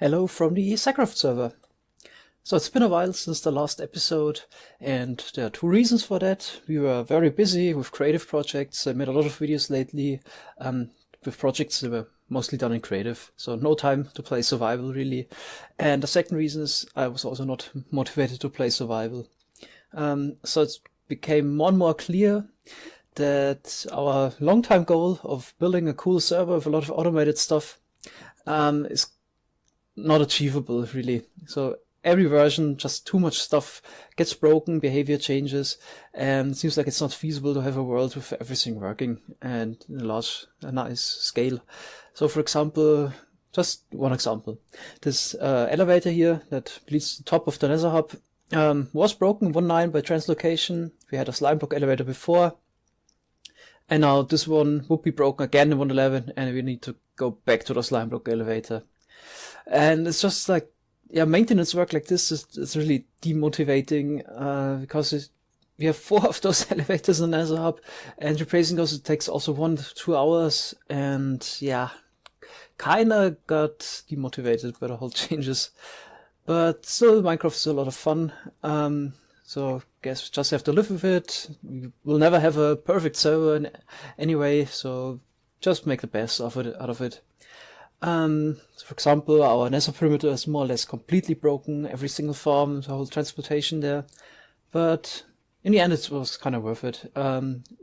Hello from the SciCraft server. So it's been a while since the last episode, and there are two reasons for that. We were very busy with creative projects. I made a lot of videos lately with projects that were mostly done in creative, so no time to play survival really. And the second reason is I was also not motivated to play survival. So it became more and more clear that our long-time goal of building a cool server with a lot of automated stuff is not achievable really. So every version, just too much stuff gets broken, behavior changes, and it seems like it's not feasible to have a world with everything working and in a nice scale. So for example, just one example, this elevator here that leads to the top of the Nether hub was broken 1.9 by translocation. We had a slime block elevator before, and now this one would be broken again in 1.11, and we need to go back to the slime block elevator. And it's just like, yeah, maintenance work like this is really demotivating because we have 4 of those elevators in the Nether hub, and replacing those it takes also 1 to 2 hours, and yeah, kinda got demotivated by the whole changes. But still, Minecraft is a lot of fun. So guess we just have to live with it. We will never have a perfect server anyway, so just make the best of it out of it. So for example, our Nether perimeter is more or less completely broken, every single farm, the whole transportation there. But in the end, it was kind of worth it.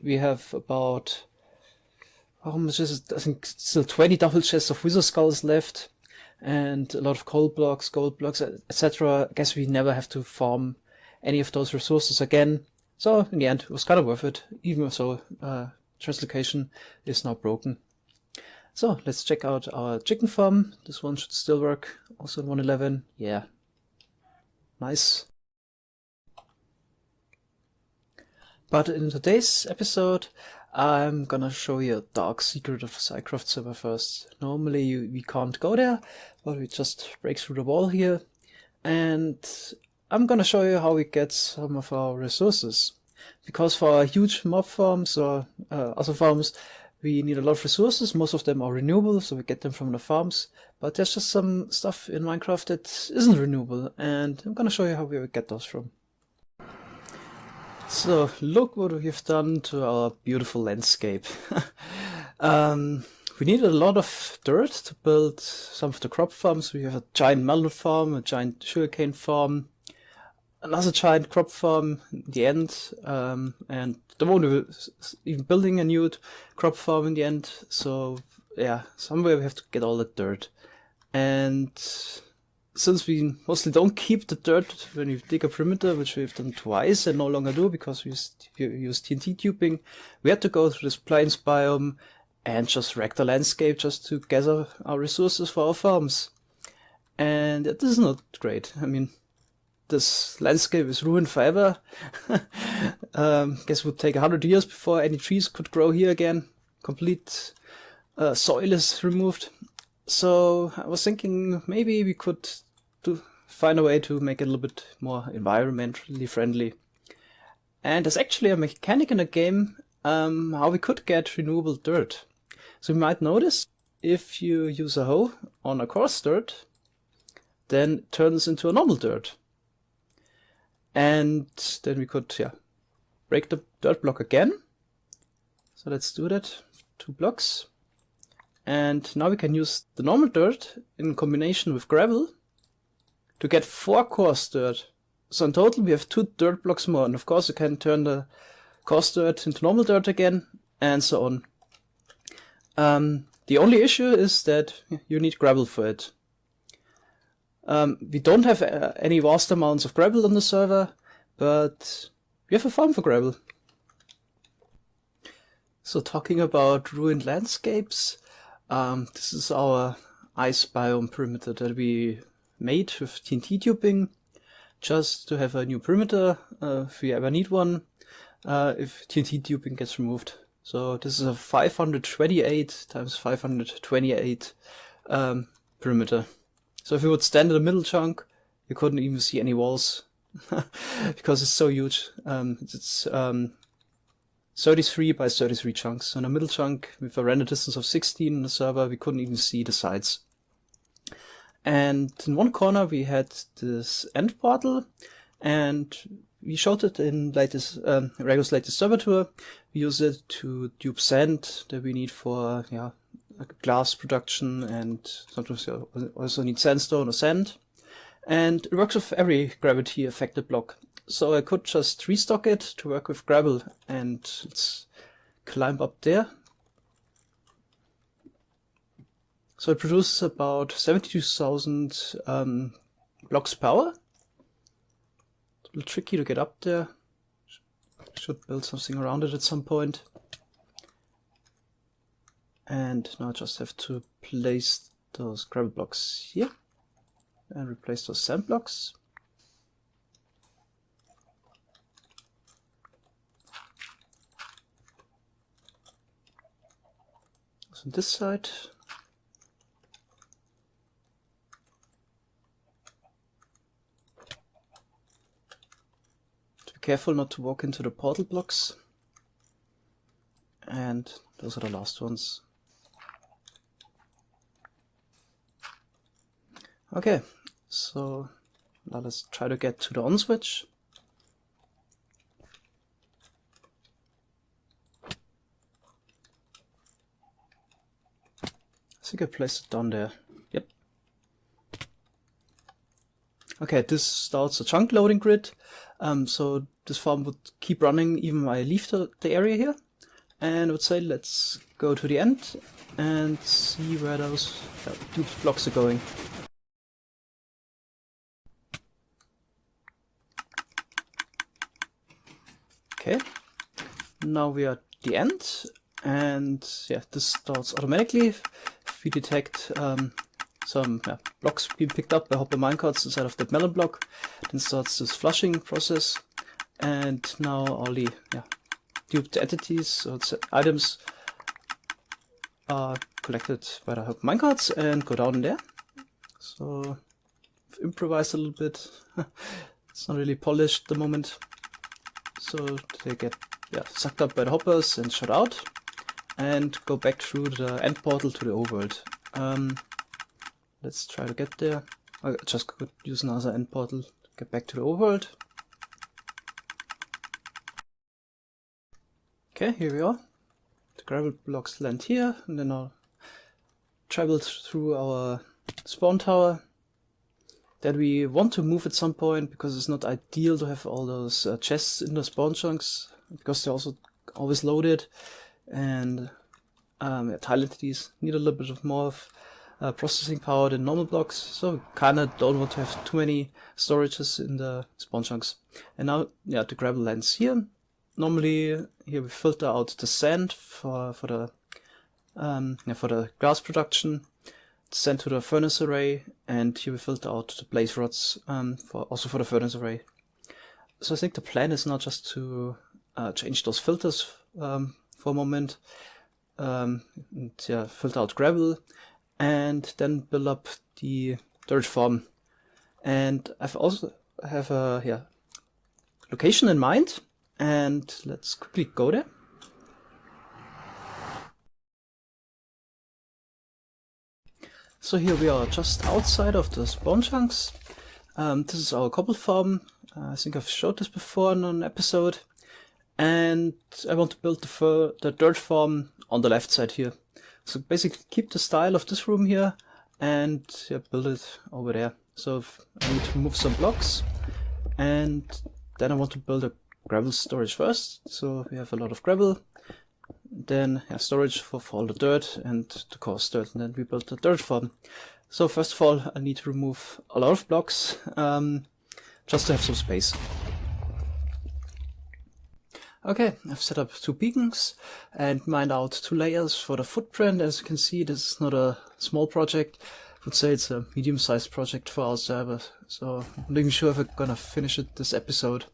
We have about, how much is it? I think still 20 double chests of wither skulls left, and a lot of coal blocks, gold blocks, etc. I guess we never have to farm any of those resources again. So in the end, it was kind of worth it, even so translocation is now broken. So let's check out our chicken farm. This one should still work, also in 1.11. Yeah, nice. But in today's episode, I'm gonna show you a dark secret of the SciCraft server first. Normally we can't go there, but we just break through the wall here. And I'm gonna show you how we get some of our resources. Because for our huge mob farms or other farms, we need a lot of resources. Most of them are renewable, so we get them from the farms. But there's just some stuff in Minecraft that isn't renewable, and I'm gonna show you how we get those from. So look what we've done to our beautiful landscape. We needed a lot of dirt to build some of the crop farms. We have a giant melon farm, a giant sugarcane farm, another giant crop farm in the end, and the one we were even building a new crop farm in the end. So yeah, somewhere we have to get all the dirt. And since we mostly don't keep the dirt when we dig a perimeter, which we've done twice and no longer do because we use TNT tubing, we had to go through this plains biome and just wreck the landscape just to gather our resources for our farms. And this is not great. I mean, this landscape is ruined forever. Guess it would take 100 years before any trees could grow here again. Complete soil is removed. So I was thinking maybe we could find a way to make it a little bit more environmentally friendly. And there's actually a mechanic in the game how we could get renewable dirt. So you might notice if you use a hoe on a coarse dirt, then it turns into a normal dirt. And then we could, break the dirt block again. So let's do that. 2 blocks. And now we can use the normal dirt in combination with gravel to get 4 coarse dirt. So in total we have 2 dirt blocks more. And of course you can turn the coarse dirt into normal dirt again, and so on. The only issue is that you need gravel for it. We don't have any vast amounts of gravel on the server, but we have a farm for gravel. So talking about ruined landscapes, this is our ice biome perimeter that we made with TNT tubing, just to have a new perimeter if we ever need one, if TNT tubing gets removed. So this is a 528 times 528 perimeter. So if you would stand in the middle chunk, you couldn't even see any walls because it's so huge. It's 33 by 33 chunks. So in the middle chunk, with a render distance of 16 in the server, we couldn't even see the sides. And in one corner we had this end portal, and we showed it in Rego's latest server tour. We use it to dupe sand that we need for glass production, and sometimes you also need sandstone or sand. And it works with every gravity affected block. So I could just restock it to work with gravel, and let's climb up there. So it produces about 72,000 blocks per hour. It's a little tricky to get up there. Should build something around it at some point. And now I just have to place those gravel blocks here and replace those sand blocks. So on this side. Be careful not to walk into the portal blocks. And those are the last ones. Okay, so now let's try to get to the on switch. I think I placed it down there. Yep. Okay, this starts a chunk loading grid. So this farm would keep running even when I leave the area here. And I would say let's go to the end and see where those duped blocks are going. Okay, now we are at the end, and yeah, this starts automatically. If we detect some blocks being picked up by hopper minecarts inside of that melon block, then starts this flushing process, and now all the duped entities or items are collected by the hopper minecarts and go down in there. So I've improvised a little bit. It's not really polished at the moment. So they get sucked up by the hoppers and shot out, and go back through the end portal to the overworld. Let's try to get there. I just could use another end portal to get back to the overworld. Okay, here we are. The gravel blocks land here, and then I'll travel through our spawn tower that we want to move at some point, because it's not ideal to have all those chests in the spawn chunks, because they're also always loaded, and tile entities need a little bit of more of processing power than normal blocks, so we kinda don't want to have too many storages in the spawn chunks. And now the gravel lands here. Normally here we filter out the sand for the glass production, send to the furnace array, and here we filter out the blaze rods also for the furnace array. So I think the plan is now just to change those filters for a moment, and filter out gravel, and then build up the dirt farm. And I've also have a location in mind, and let's quickly go there. So here we are just outside of the spawn chunks. This is our cobble farm. I think I've showed this before in an episode. And I want to build the dirt farm on the left side here. So basically keep the style of this room here and build it over there. So I need to move some blocks, and then I want to build a gravel storage first. So we have a lot of gravel. Then storage for all the dirt and the coarse dirt, and then we built the dirt farm. So first of all, I need to remove a lot of blocks just to have some space. Okay, I've set up 2 beacons and mined out 2 layers for the footprint. As you can see, this is not a small project. I would say it's a medium-sized project for our server, so I'm not even sure if I'm gonna finish it this episode.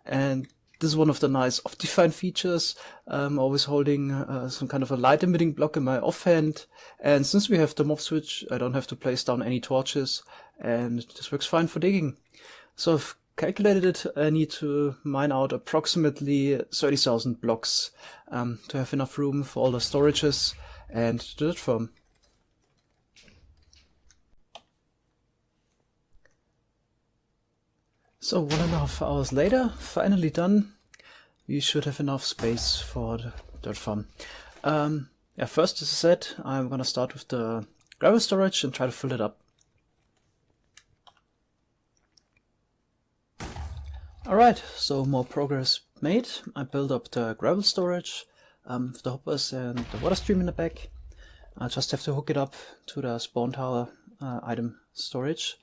And this is one of the nice Optifine features. I'm always holding some kind of a light emitting block in my offhand, and since we have the mob switch, I don't have to place down any torches, and this works fine for digging. So I've calculated it. I need to mine out approximately 30,000 blocks to have enough room for all the storages and the dirt farm. So 1.5 hours later, finally done. We should have enough space for the dirt farm. Yeah, first, as I said, I'm gonna start with the gravel storage and try to fill it up. Alright, so more progress made. I built up the gravel storage with the hoppers and the water stream in the back. I just have to hook it up to the spawn tower item storage.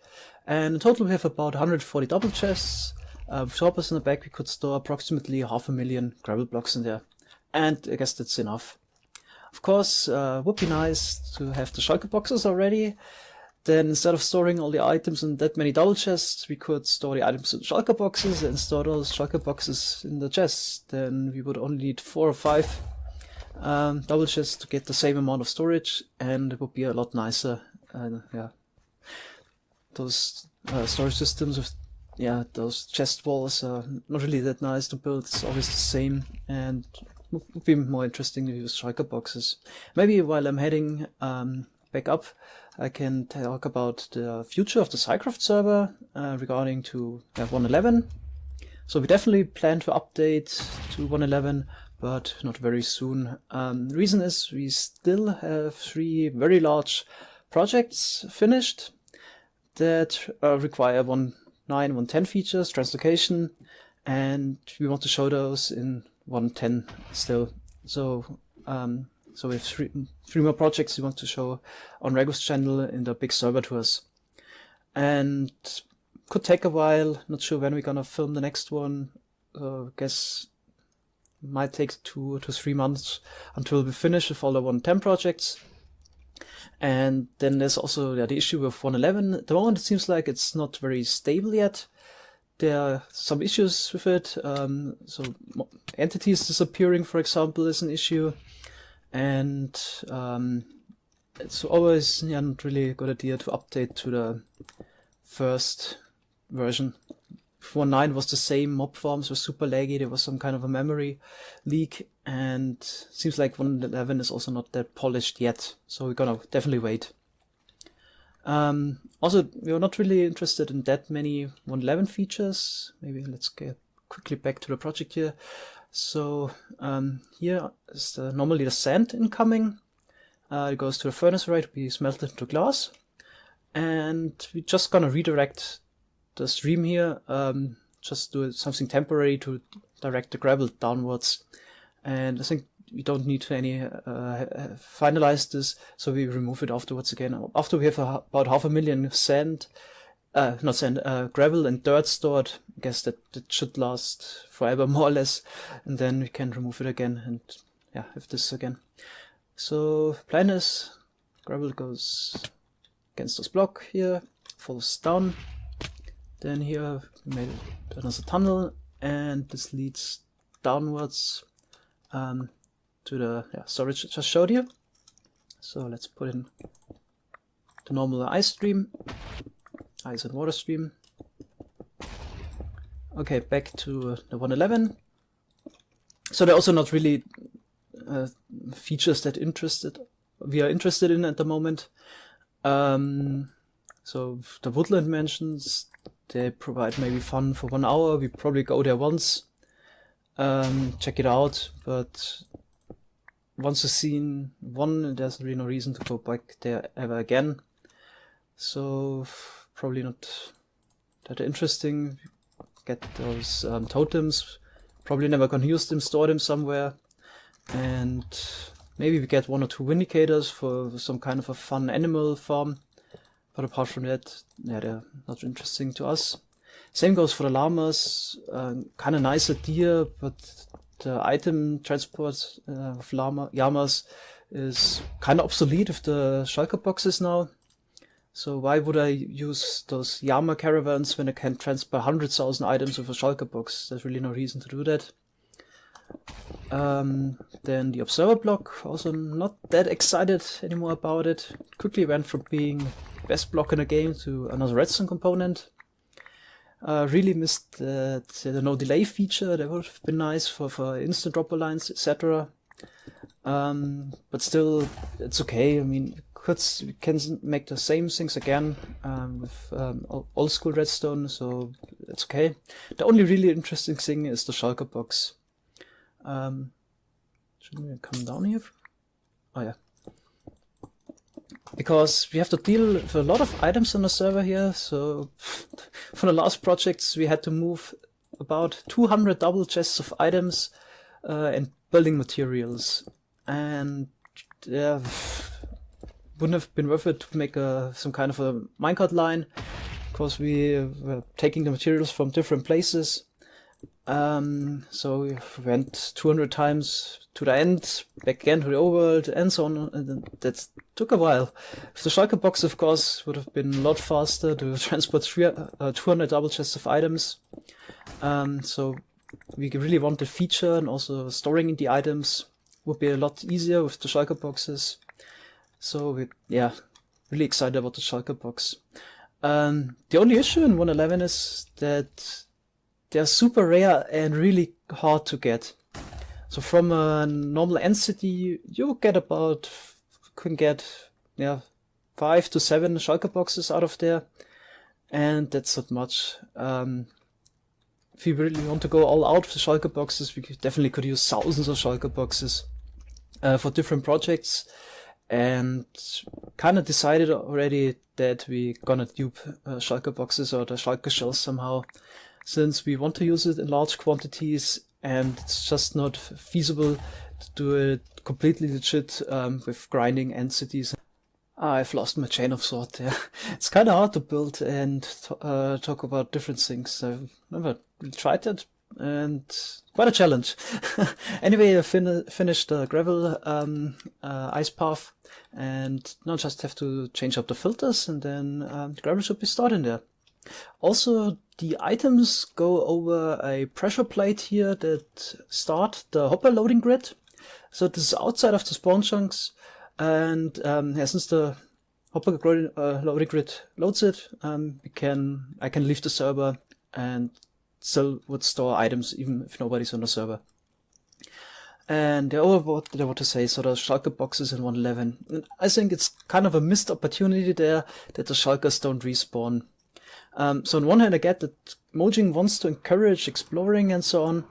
And in total we have about 140 double chests. With hoppers in the back we could store approximately 500,000 gravel blocks in there. And I guess that's enough. Of course, would be nice to have the shulker boxes already. Then instead of storing all the items in that many double chests, we could store the items in shulker boxes and store those shulker boxes in the chests. Then we would only need 4 or 5 double chests to get the same amount of storage, and it would be a lot nicer. Yeah, those storage systems with those chest walls are not really that nice to build. It's always the same, and it would be more interesting to use shulker boxes. Maybe while I'm heading back up, I can talk about the future of the SciCraft server regarding to 1.11. So we definitely plan to update to 1.11, but not very soon. The reason is we still have 3 very large projects finished that require 1.9, 1.10 features, translocation, and we want to show those in 1.10 still. So so we have 3 more projects we want to show on Rego's channel in the big server tours. And could take a while, not sure when we're gonna film the next one. Guess might take 2 to 3 months until we finish with all the 1.10 projects. And then there's also the issue of 1.11. At the moment it seems like it's not very stable yet. There are some issues with it. So entities disappearing, for example, is an issue. And it's always not really a good idea to update to the first version. 1.9 was the same, mob farms were super laggy, there was some kind of a memory leak, and seems like 1.11 is also not that polished yet, so we're gonna definitely wait. Also, we are not really interested in that many 1.11 features. Maybe let's get quickly back to the project here. So here is normally the sand incoming. It goes to the furnace array to be smelted into glass, and we're just gonna redirect the stream here. Just do something temporary to direct the gravel downwards, and I think we don't need to finalize this, so we remove it afterwards again. After we have about 500,000 sand. Gravel and dirt stored. I guess that should last forever, more or less, and then we can remove it again and have this again. So plan is gravel goes against this block here, falls down. Then here we made another tunnel, and this leads downwards to the storage I just showed you. So let's put in the normal ice stream. Ice and water stream. Okay, back to the 1.11. So they're also not really features that we are interested in at the moment. So the woodland mansions, they provide maybe fun for 1 hour. We probably go there once, check it out, but once you've seen one, there's really no reason to go back there ever again. So probably not that interesting. Get those totems, probably never gonna use them, store them somewhere, and maybe we get 1 or 2 vindicators for some kind of a fun animal farm, but apart from that, they're not interesting to us. Same goes for the llamas. Kind of nice idea, but the item transport of llamas is kind of obsolete with the shulker boxes now. So why would I use those llama caravans when I can transfer 100,000 items with a shulker box? There's really no reason to do that. Then the observer block, also not that excited anymore about it. Quickly went from being best block in the game to another redstone component. Really missed the no delay feature. That would have been nice for instant dropper lines, etc. But still, it's okay. I mean, we can make the same things again with old school redstone, so it's okay. The only really interesting thing is the shulker box. Shouldn't we come down here? Oh yeah. Because we have to deal with a lot of items on the server here, so for the last projects we had to move about 200 double chests of items and building materials. And yeah, wouldn't have been worth it to make some kind of a minecart line, because we were taking the materials from different places. So we went 200 times to the end, back again to the overworld, and so on, and that took a while. With the shulker box, of course, would have been a lot faster to transport 200 double chests of items. So we really want the feature, and also storing the items would be a lot easier with the shulker boxes. So yeah, really excited about the shulker box. The only issue in 1.11 is that they're super rare and really hard to get. So from a normal entity, you can get 5 to 7 shulker boxes out of there, and that's not much. If you really want to go all out with the shulker boxes, we definitely could use thousands of shulker boxes for different projects, and kind of decided already that we're gonna dupe shulker boxes or the shulker shells somehow, since we want to use it in large quantities, and it's just not feasible to do it completely legit with grinding entities. I've lost my chain of thought there. It's kind of hard to build and talk about different things. I've never really tried it, and quite a challenge. Anyway, I finished the gravel ice path, and now just have to change up the filters, and then the gravel should be stored in there. Also, the items go over a pressure plate here that start the hopper loading grid. So this is outside of the spawn chunks, and since the hopper loading grid loads it, I can leave the server and still would store items even if nobody's on the server. And what did I want to say? So the shulker boxes in 1.11. And I think it's kind of a missed opportunity there that the shulkers don't respawn. So on one hand, I get that Mojang wants to encourage exploring and so on,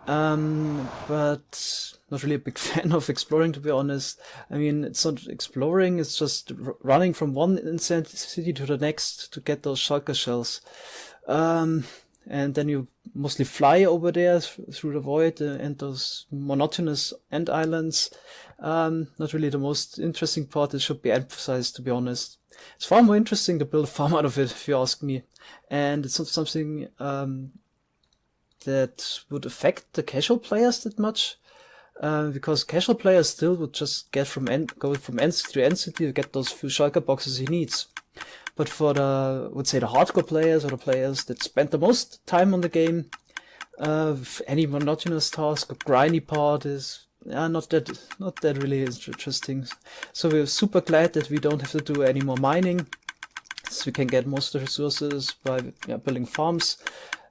but not really a big fan of exploring, to be honest. I mean, it's not exploring, it's just running from one city to the next to get those shulker shells. And then you mostly fly over there through the void and those monotonous end islands. Not really the most interesting part. It should be emphasized, to be honest. It's far more interesting to build a farm out of it, if you ask me. And it's not something that would affect the casual players that much. Because casual players still would just go from entity to entity to get those few shulker boxes he needs. But for the hardcore players, or the players that spend the most time on the game, any monotonous task or grindy part is not that really interesting. So we're super glad that we don't have to do any more mining, so we can get most of the resources by building farms.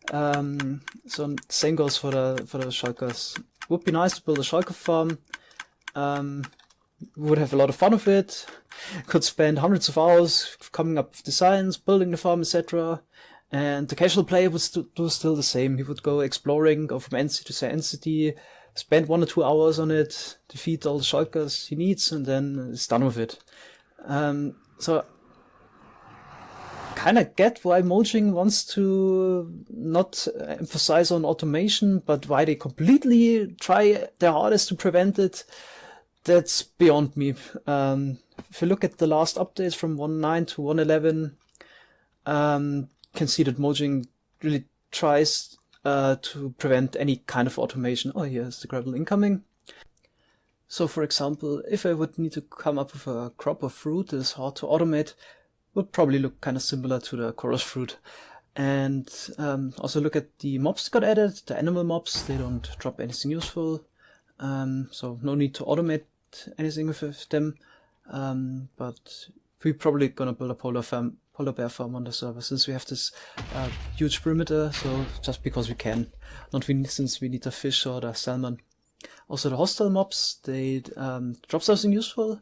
So same goes for the shulkers. Would be nice to build a shulker farm. We would have a lot of fun with it. Could spend hundreds of hours coming up with designs, building the farm, etc. And the casual player would do still the same. He would go exploring, go from entity to entity, spend 1 or 2 hours on it, defeat all the shulkers he needs, and then is done with it. So kind of get why Mojang wants to not emphasize on automation, but why they completely try their hardest to prevent it. That's beyond me. If you look at the last updates from 1.9 to 1.11, can see that Mojang really tries to prevent any kind of automation. Oh, here's the gravel incoming. So, for example, if I would need to come up with a crop of fruit that is hard to automate, would probably look kind of similar to the chorus fruit. And also look at the mobs that got added, the animal mobs. They don't drop anything useful, so no need to automate anything with them. But we're probably gonna build a polar bear farm on the server, since we have this huge perimeter. So just because we can, not since we need the fish or the salmon. Also the hostile mobs, they drop something useful.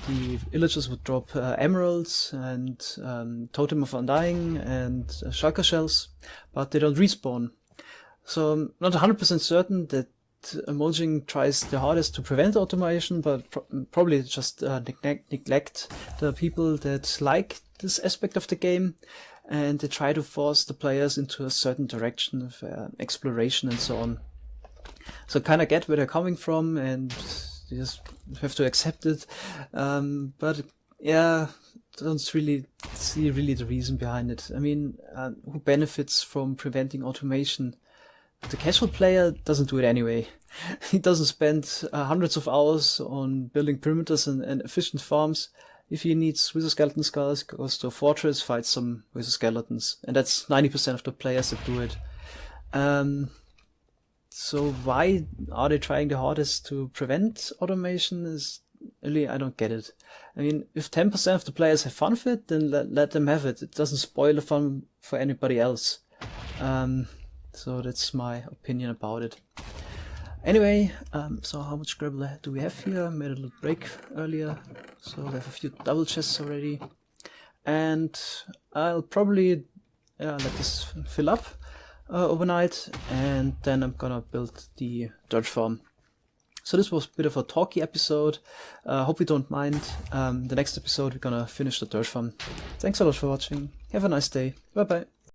the villagers would drop emeralds and totem of undying and shulker shells, but they don't respawn. So I'm not 100% certain that Mojang tries the hardest to prevent automation, but probably just neglect the people that like this aspect of the game, and they try to force the players into a certain direction of exploration and so on. So kind of get where they're coming from, and you just have to accept it. But yeah, don't really see the reason behind it. I mean, who benefits from preventing automation? The casual player doesn't do it anyway. He doesn't spend hundreds of hours on building perimeters and efficient farms. If he needs wither skeleton skulls, goes to a fortress, fights some wither skeletons, and that's 90% of the players that do it. So why are they trying the hardest to prevent automation? Is really, I don't get it. I mean, if 10% of the players have fun with it, then let them have it. It doesn't spoil the fun for anybody else. So that's my opinion about it. Anyway, so how much gravel do we have here? I made a little break earlier, so we have a few double chests already. And I'll probably let this fill up overnight, and then I'm gonna build the dirt farm. So this was a bit of a talky episode. Hope you don't mind. The next episode we're gonna finish the dirt farm. Thanks a lot for watching. Have a nice day. Bye bye.